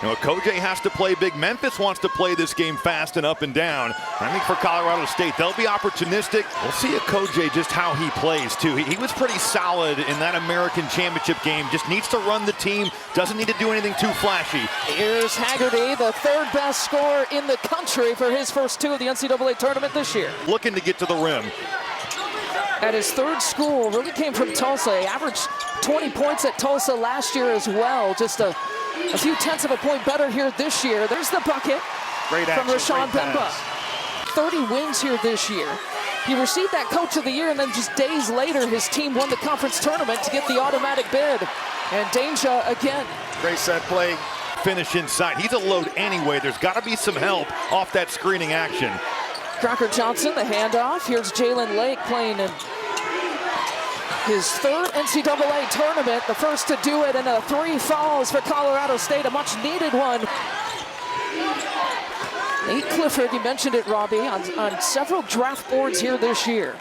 You know, Kojay has to play big. Memphis wants to play this game fast and up and down. I think for Colorado State, they'll be opportunistic. We'll see at Kojay just how he plays, too. He was pretty solid in that American Championship game. Just needs to run the team. Doesn't need to do anything too flashy. Here's Haggerty, the third best scorer in the country for his first two of the NCAA tournament this year. Looking to get to the rim. At his third school, really came from Tulsa. He averaged 20 points at Tulsa last year as well. Just a few tenths of a point better here this year. There's the bucket from Rashawn Bemba. 30 wins here this year. He received that Coach of the Year, and then just days later, his team won the conference tournament to get the automatic bid. And Danger again. Great set play. Finish inside. He's a load anyway. There's got to be some help off that screening action. Crocker Johnson, the handoff. Here's Jalen Lake playing in his third NCAA tournament, the first to do it, and a 3 falls for Colorado State, a much needed one. Nate Clifford, you mentioned it, Robbie, on several draft boards here this year.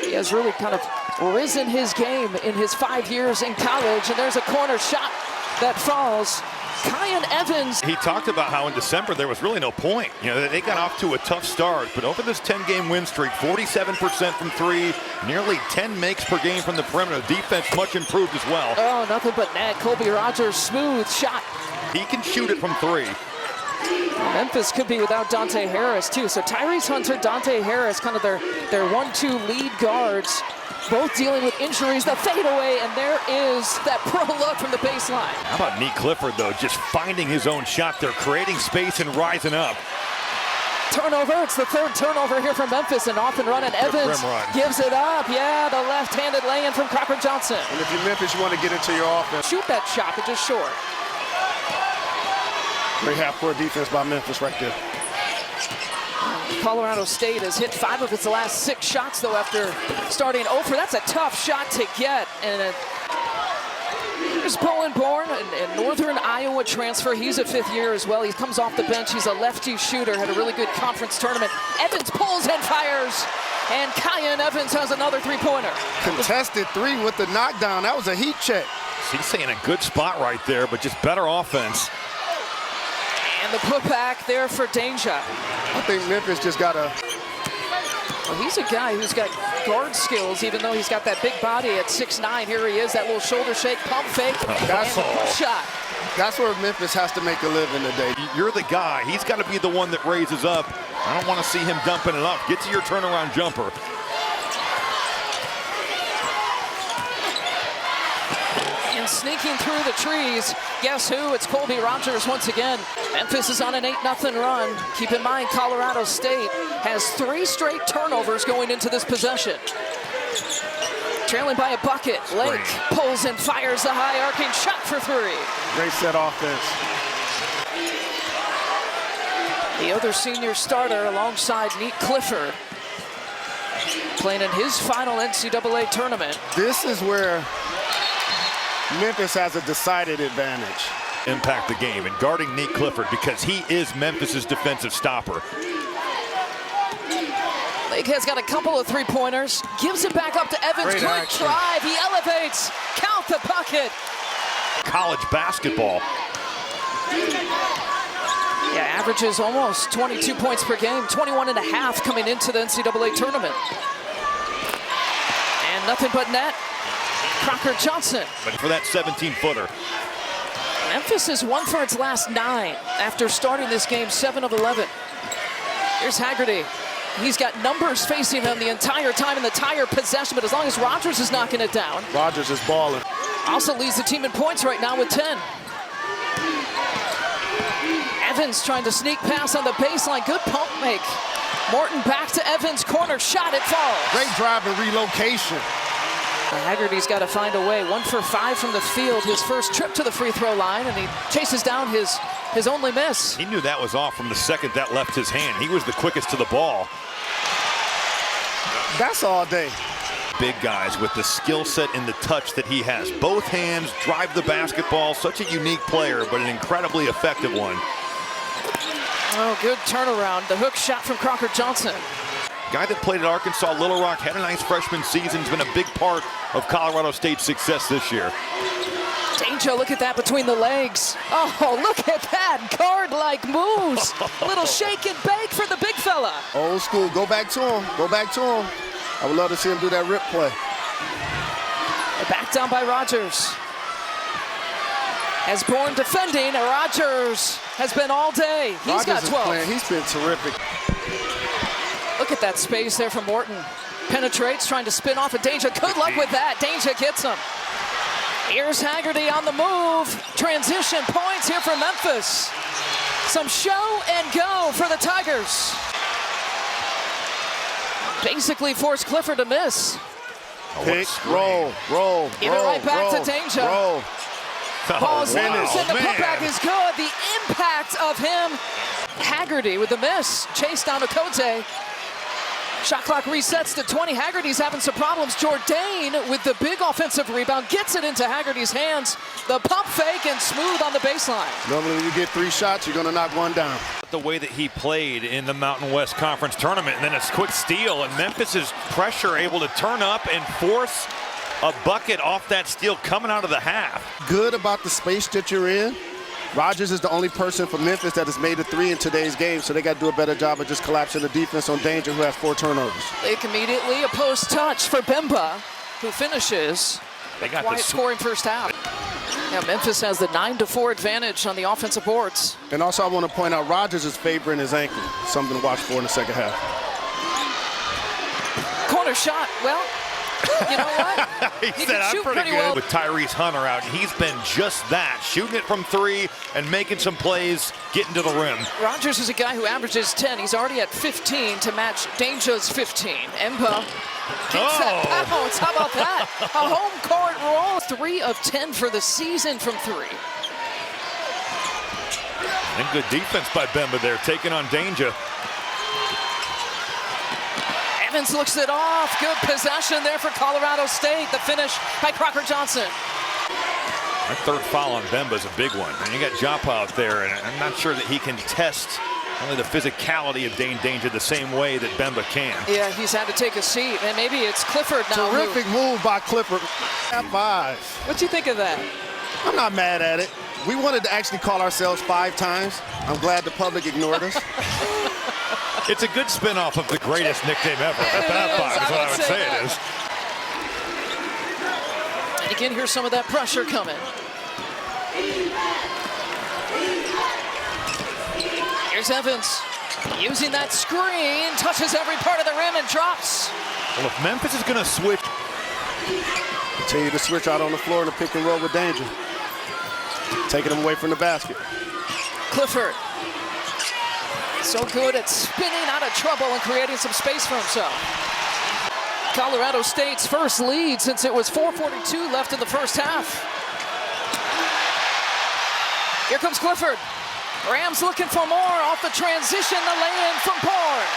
He has really kind of risen his game in his 5 years in college, and there's a corner shot that falls. Kyan Evans. He talked about how in December there was really no point. You know, they got off to a tough start, but over this 10-game win streak, 47% from three, nearly 10 makes per game from the perimeter. Defense much improved as well. Oh, nothing but net. Colby Rogers, smooth shot. He can shoot it from three. Memphis could be without Dante Harris, too. So Tyrese Hunter, Dante Harris, kind of their 1-2 lead guards, both dealing with injuries. The fadeaway, and there is that pro look from the baseline. How about Nate Clifford, though, just finding his own shot there, creating space and rising up. Turnover, it's the third turnover here from Memphis, and off and running. Evans gives it up. Yeah, the left-handed lay-in from Crocker Johnson. And if you're Memphis, you want to get into your offense. Shoot that shot, but just short. Great half-court defense by Memphis right there. Colorado State has hit 5 of its last 6 shots, though, after starting over. That's a tough shot to get. And here's Bowen Bourne, a Northern Iowa transfer. He's a 5th year as well. He comes off the bench. He's a lefty shooter. Had a really good conference tournament. Evans pulls and fires. And Kyan Evans has another 3-pointer. Contested 3 with the knockdown. That was a heat check. He's saying a good spot right there, but just better offense. And the putback there for Danger. I think Memphis just got a... Well, he's a guy who's got guard skills, even though he's got that big body at 6'9". Here he is, that little shoulder shake, pump fake, That's and a shot. That's where Memphis has to make a living today. You're the guy. He's got to be the one that raises up. I don't want to see him dumping it up. Get to your turnaround jumper. And sneaking through the trees, guess who? It's Colby Rogers once again. Memphis is on an 8-0 run. Keep in mind, Colorado State has 3 straight turnovers going into this possession. Trailing by a bucket. Lake pulls and fires a high arcing shot for 3. Great set offense. The other senior starter alongside Nate Clifford, playing in his final NCAA tournament. This is where Memphis has a decided advantage. Impact the game and guarding Nate Clifford because he is Memphis's defensive stopper. Lake has got a couple of 3-pointers, gives it back up to Evans. Great Quick action. drive, he elevates, count the bucket. College basketball. Yeah, averages almost 22 points per game, 21.5 coming into the NCAA tournament. And nothing but net. Crocker Johnson. But for that 17-footer. Memphis has won for its last 9 after starting this game 7 of 11. Here's Haggerty. He's got numbers facing him the entire time in the entire possession, but as long as Rogers is knocking it down. Rogers is balling. Also leads the team in points right now with 10. Evans trying to sneak pass on the baseline. Good pump make. Morton back to Evans. Corner shot. It falls. Great drive and relocation. Haggerty's got to find a way. 1 for 5 from the field. His first trip to the free throw line, and he chases down his only miss. He knew that was off from the second that left his hand. He was the quickest to the ball. That's all day. Big guys with the skill set and the touch that he has. Both hands drive the basketball. Such a unique player, but an incredibly effective one. Oh, good turnaround. The hook shot from Crocker Johnson. Guy that played at Arkansas Little Rock, had a nice freshman season, has been a big part of Colorado State's success this year. Danger, look at that between the legs. Oh, look at that guard-like moves. A little shake and bake for the big fella. Old school. Go back to him. Go back to him. I would love to see him do that rip play. Back down by Rogers. As Bourne defending, Rogers has been all day. He's got 12. He's been terrific. Look at that space there from Morton. Penetrates, trying to spin off of Danger. Good luck with that. Danger gets him. Here's Haggerty on the move. Transition points here for Memphis. Some show and go for the Tigers. Basically forced Clifford to miss. Pick, roll. Give it right back to Danger. Roll. Ball's loose and the man. putback is good. The impact of him. Haggerty with the miss. Chase down to Kote. Shot clock resets to 20. Haggerty's having some problems. Jourdain with the big offensive rebound. Gets it into Haggerty's hands. The pump fake and smooth on the baseline. Normally when you get 3 shots, you're going to knock one down. The way that he played in the Mountain West Conference tournament, and then a quick steal, and Memphis's pressure able to turn up and force a bucket off that steal coming out of the half. Good about the space that you're in. Rogers is the only person for Memphis that has made a 3 in today's game, so they got to do a better job of just collapsing the defense on Danger, who has 4 turnovers. Lake immediately a post touch for Bemba, who finishes. They got Quiet scoring first half. Now Memphis has the 9-4 advantage on the offensive boards. And also I want to point out Rogers is favoring his ankle, something to watch for in the second half. Corner shot, well, you know what? He said, I'm pretty good. Well. With Tyrese Hunter out, he's been just that, shooting it from 3 and making some plays, getting to the rim. Rogers is a guy who averages 10. He's already at 15 to match Danger's 15. Emba gets that bounce. How about that? A home court roll. 3 of 10 for the season from 3. And good defense by Bemba there, taking on Danger. Evans looks it off. Good possession there for Colorado State. The finish by Crocker Johnson. That third foul on Bemba is a big one. And you got Joppa out there, and I'm not sure that he can test only the physicality of Dane Danger the same way that Bemba can. Yeah, he's had to take a seat, and maybe it's Clifford now. Terrific move by Clifford. At 5. What do you think of that? I'm not mad at it. We wanted to actually call ourselves 5 times. I'm glad the public ignored us. It's a good spin-off of the greatest nickname ever. At that 5 is what I would say it is. And you can hear some of that pressure coming. Here's Evans using that screen, touches every part of the rim and drops. Well, if Memphis is going to switch. Continue to switch out on the floor in the pick and roll with Danger. Taking him away from the basket. Clifford. So good at spinning out of trouble and creating some space for himself. Colorado State's first lead since it was 4:42 left in the first half. Here comes Clifford. Rams looking for more off the transition, the lay-in from Bourne.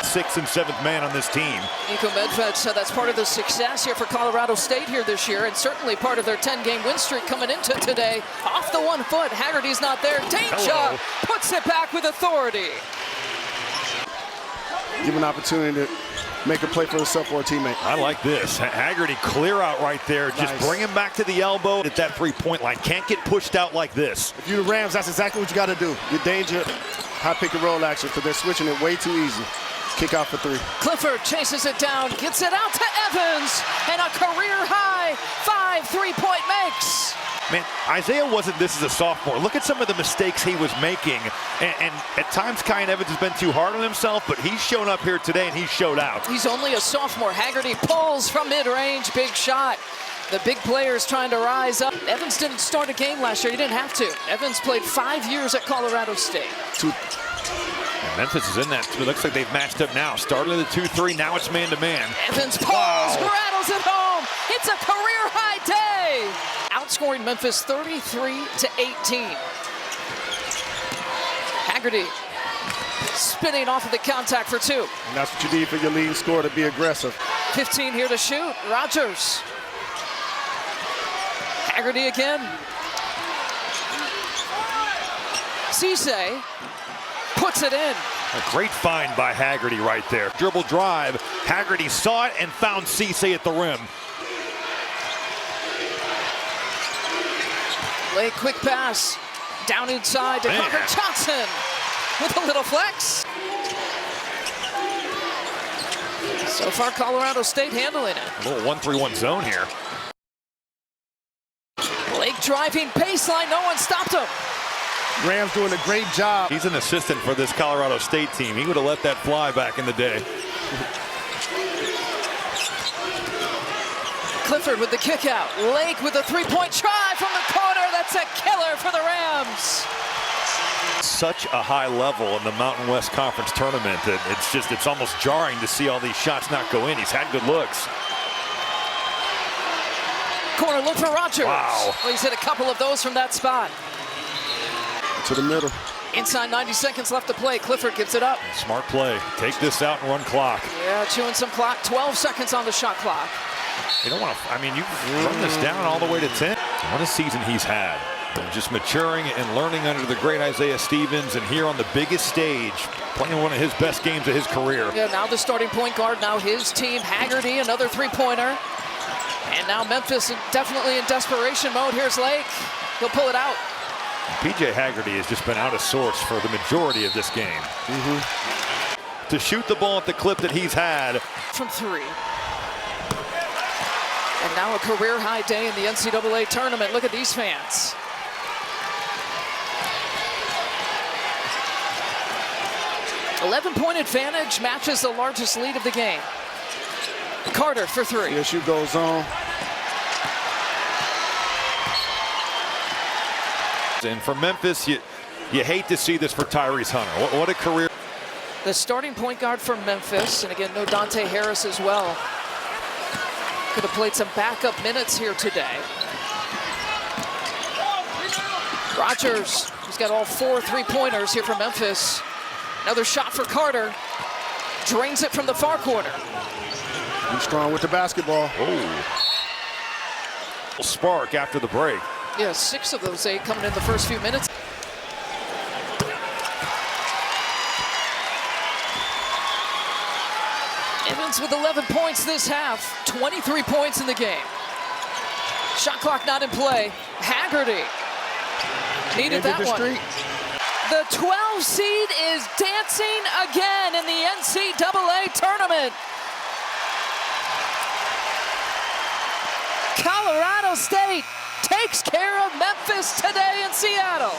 6th and 7th man on this team. Nico Medved said that's part of the success here for Colorado State here this year, and certainly part of their 10-game win streak coming into today. Off the 1 foot, Haggerty's not there. Danger puts it back with authority. Give an opportunity to make a play for himself or a teammate. I like this. Haggerty clear out right there. Just bring him back to the elbow at that 3-point line. Can't get pushed out like this. If you're the Rams, that's exactly what you got to do. Your Danger, high pick and roll action, because they're switching it way too easy. Kick out for 3. Clifford chases it down, gets it out to Evans, and a career-high 5 3-point makes. Man, Isaiah wasn't this as a sophomore. Look at some of the mistakes he was making. And at times, Kyan Evans has been too hard on himself, but he's shown up here today, and he's showed out. He's only a sophomore. Haggerty pulls from mid-range, big shot. The big players trying to rise up. Evans didn't start a game last year. He didn't have to. Evans played 5 years at Colorado State. And Memphis is in that. It looks like they've matched up now. Started in the 2-3, now it's man-to-man. Evans pulls, rattles it home. It's a career-high day. Outscoring Memphis 33-18. Haggerty spinning off of the contact for 2. And that's what you need for your leading scorer, to be aggressive. 15 here to shoot. Rogers. Haggerty again. Cisse puts it in. A great find by Haggerty right there. Dribble drive. Haggerty saw it and found Cisse at the rim. Lake, quick pass. Down inside to Carter Johnson with a little flex. So far, Colorado State handling it. A little 1-3-1 zone here. Lake driving baseline, no one stopped him. Graham's doing a great job. He's an assistant for this Colorado State team. He would have let that fly back in the day. Clifford with the kick out. Lake with a three-point try from the corner. That's a killer for the Rams. Such a high level in the Mountain West Conference tournament that it's almost jarring to see all these shots not go in. He's had good looks. Corner look for Rogers. Wow. Well, he's hit a couple of those from that spot. To the middle. Inside 90 seconds left to play. Clifford gives it up. Smart play. Take this out and run clock. Yeah, chewing some clock. 12 seconds on the shot clock. You don't want to, I mean, you run this down all the way to 10. What a season he's had. Just maturing and learning under the great Isaiah Stevens, and here on the biggest stage, playing one of his best games of his career. Yeah, now the starting point guard, now his team. Haggerty, another three-pointer. And now Memphis definitely in desperation mode. Here's Lake. He'll pull it out. PJ Haggerty has just been out of sorts for the majority of this game. To shoot the ball at the clip that he's had. From three. And now a career-high day in the NCAA tournament. Look at these fans. "11-point advantage matches the largest lead of the game." Carter for three. Yes, you goes on. And for Memphis, you hate to see this for Tyrese Hunter. What a career. The starting point guard for Memphis, and again, no Dante Harris as well. Could have played some backup minutes here today. Rogers, he's got all 4 three-pointers here for Memphis. Another shot for Carter. Drains it from the far corner. He's strong with the basketball. Oh. Spark after the break. Yeah, 6 of those 8 coming in the first few minutes. Evans with 11 points this half. 23 points in the game. Shot clock not in play. Haggerty needed that one. Street. The 12 seed is dancing again in the NCAA tournament. Colorado State takes care of Memphis today in Seattle.